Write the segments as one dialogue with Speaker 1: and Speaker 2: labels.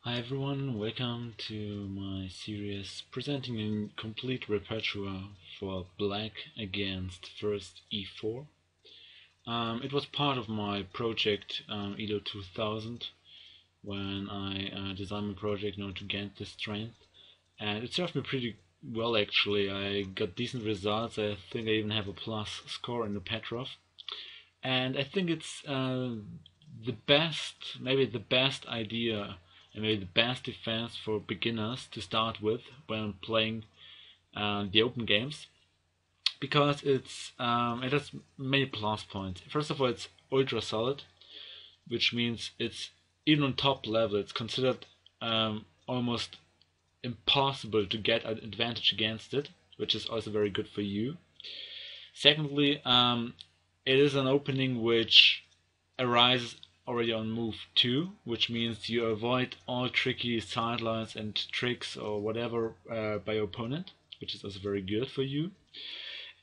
Speaker 1: Hi everyone, welcome to my series presenting a complete repertoire for black against first e4. It was part of my project ELO 2000 when I designed my project in order to gain this strength, and it served me pretty well actually. I got decent results. I think I even have a plus score in the Petrov, and I think it's maybe the best idea and maybe the best defense for beginners to start with when playing the open games, because it has many plus points. First of all, it's ultra solid, which means it's even on top level. It's considered almost impossible to get an advantage against it, which is also very good for you. Secondly, it is an opening which arises already on move 2, which means you avoid all tricky sidelines and tricks or whatever by your opponent, which is also very good for you.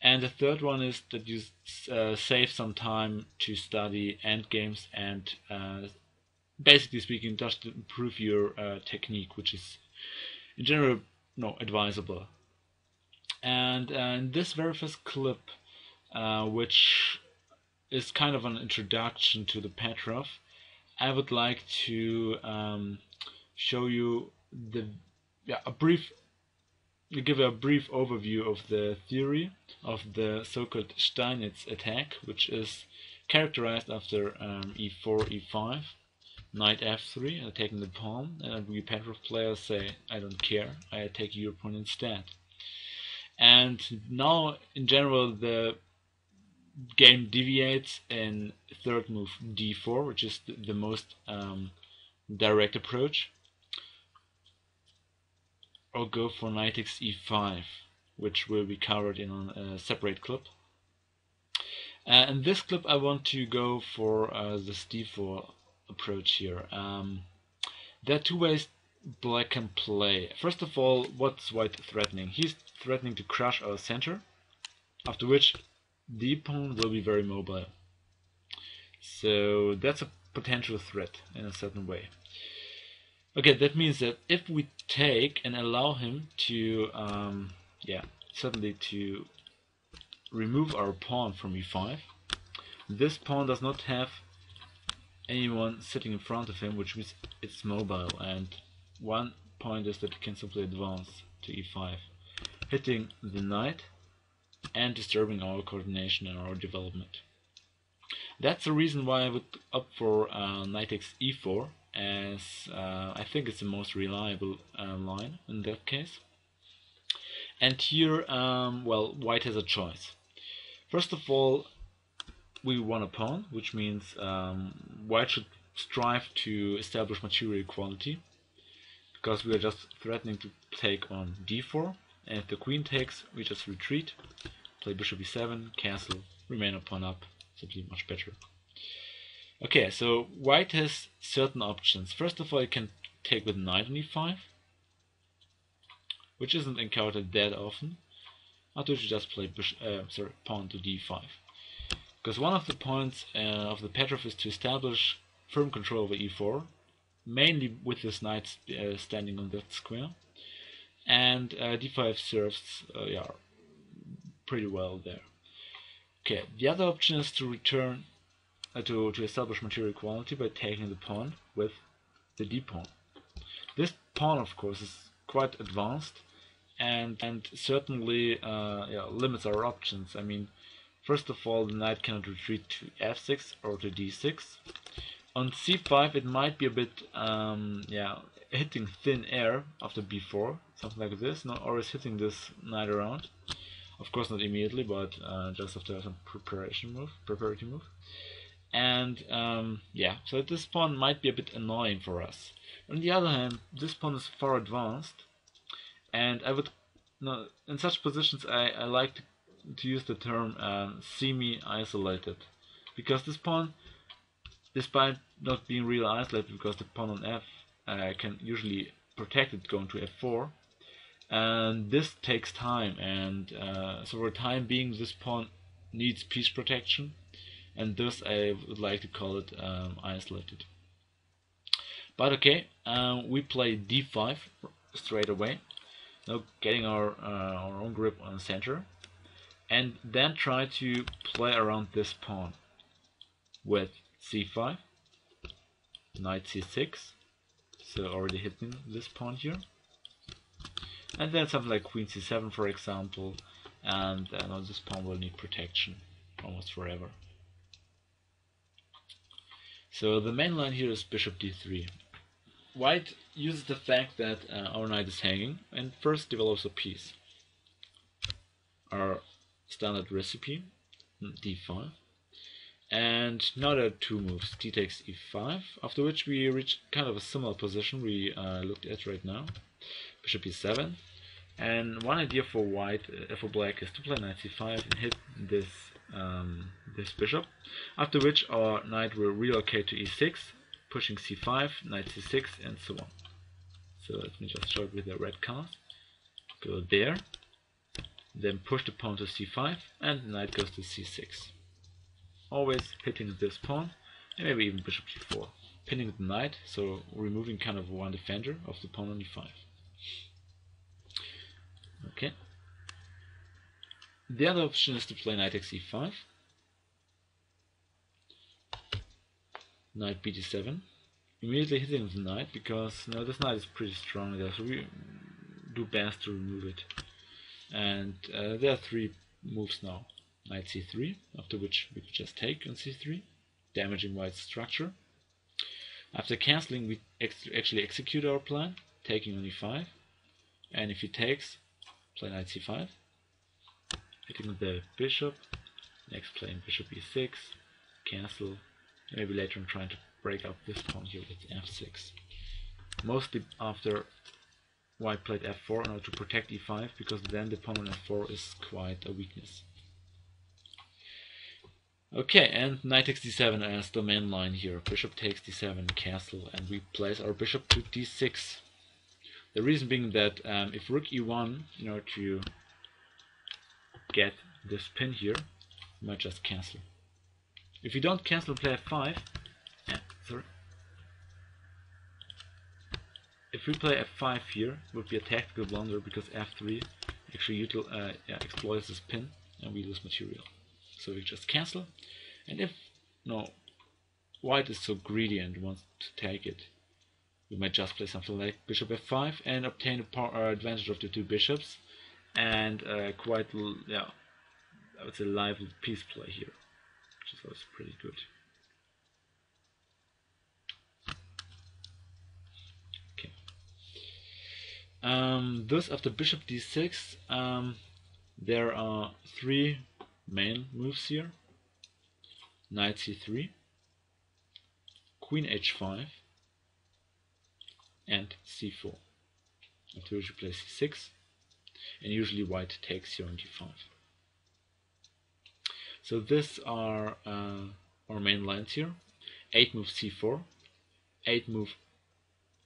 Speaker 1: And the third one is that you save some time to study endgames and basically speaking just to improve your technique, which is in general advisable. And in this very first clip, which is kind of an introduction to the Petrov, I would like to show you a brief overview of the theory of the so-called Steinitz Attack, which is characterized after e4, e5, knight f3, taking the pawn, and we Petrov players say, I don't care, I take your pawn instead. And now, in general, the game deviates in third move d4, which is the most direct approach, or go for knight takes e5, which will be covered in a separate clip. In this clip I want to go for this d4 approach here. There are two ways black can play. First of all, what's white threatening? He's threatening to crush our center, after which the pawn will be very mobile. So that's a potential threat in a certain way. Okay, that means that if we take and allow him to certainly to remove our pawn from e5, this pawn does not have anyone sitting in front of him, which means it's mobile, and one point is that it can simply advance to e5, hitting the knight and disturbing our coordination and our development. That's the reason why I would opt for knight takes e4, as I think it's the most reliable line in that case. And here, white has a choice. First of all, we won a pawn, which means white should strive to establish material equality, because we are just threatening to take on d4, and if the queen takes, we just retreat, play bishop e7, castle, remain a pawn up, simply much better. Okay, so white has certain options. First of all, it can take with knight on e5, which isn't encountered that often. After which you just play pawn to d5. Because one of the points of the Petrov is to establish firm control over e4, mainly with this knight standing on that square, and d5 serves pretty well there. Okay, the other option is to return to establish material equality by taking the pawn with the d pawn. This pawn, of course, is quite advanced and certainly limits our options. I mean, first of all, the knight cannot retreat to f6 or to d6. On c5, it might be a bit hitting thin air after b4, something like this, not always hitting this knight around. Of course, not immediately, but just after some preparatory move. And so this pawn might be a bit annoying for us. On the other hand, this pawn is far advanced, and I would, in such positions, I like to use the term semi-isolated, because this pawn, despite not being really isolated, because the pawn on f can usually protect it going to f4, and this takes time, and so for the time being this pawn needs piece protection, and thus I would like to call it isolated. But okay, we play d5 straight away, now getting our own grip on the center, and then try to play around this pawn with c5, knight c6, so already hitting this pawn here, and then something like queen c7 for example, and now this pawn will need protection almost forever. So the main line here is bishop d3. White uses the fact that our knight is hanging and first develops a piece. Our standard recipe, d5. And now there are two moves, d takes e5, after which we reach kind of a similar position we looked at right now, bishop e7. And one idea for white, for black, is to play knight c5 and hit this this bishop, after which our knight will relocate to e6, pushing c5, knight c6, and so on. So let me just show it with the red color. Go there, then push the pawn to c5, and the knight goes to c6. Always hitting this pawn, and maybe even bishop g4. Pinning the knight, so removing kind of one defender of the pawn on e5. Okay. The other option is to play knight takes e5, knight bd7, immediately hitting the knight because now this knight is pretty strong there, so we do best to remove it. And there are three moves now. Knight c3, after which we could just take on c3, damaging white's structure. After cancelling, we actually execute our plan, taking on e5, and if he takes, play knight c5, hitting the bishop, next playing bishop e6, cancel, and maybe later on trying to break up this pawn here with f6. Mostly after white played f4 in order to protect e5, because then the pawn on f4 is quite a weakness. Okay, and knight takes d7 as the main line here. Bishop takes d7, castle, and we place our bishop to d6. The reason being that if rook e1, in order to get this pin here, you might just cancel. If you don't cancel, play f5. If we play f5 here, it would be a tactical blunder because f3 actually exploits this pin, and we lose material. So we just cancel, and if white is so greedy and wants to take it, we might just play something like bishop f5 and obtain the advantage of the two bishops, and quite I would say lively piece play here, which is always pretty good. Okay. Thus after bishop d6, there are three main moves here: knight c3, queen h5, and c4. After which you play c6, and usually white takes here on d5. So these are our main lines here: 8th move c4, 8th move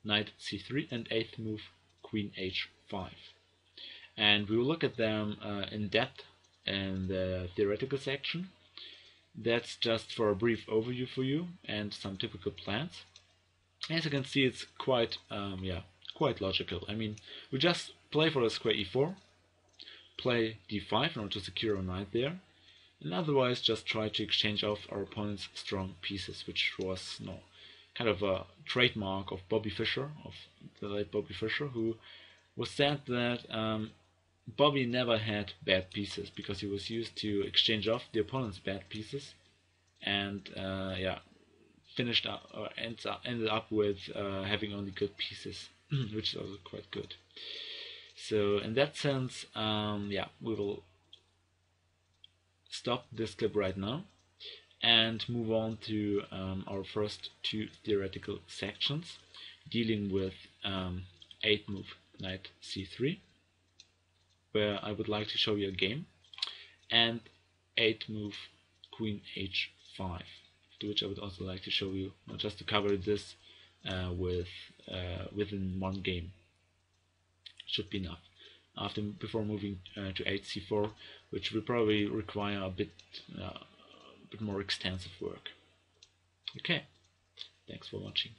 Speaker 1: knight c3, and 8th move queen h5. And we will look at them in depth in the theoretical section. That's just for a brief overview for you and some typical plans. As you can see, it's quite logical. I mean, we just play for a square e4, play d5 in order to secure our knight there, and otherwise just try to exchange off our opponent's strong pieces, which was kind of a trademark of Bobby Fischer, of the late Bobby Fischer, who was said that Bobby never had bad pieces because he was used to exchange off the opponent's bad pieces, and ended up with having only good pieces, which is also quite good. So in that sense, we will stop this clip right now and move on to our first two theoretical sections, dealing with 8th move knight c3, where I would like to show you a game, and 8th move queen h5, to which I would also like to show you, just to cover this within one game. Should be enough. Before moving to 8c4, which will probably require a bit more extensive work. Okay, thanks for watching.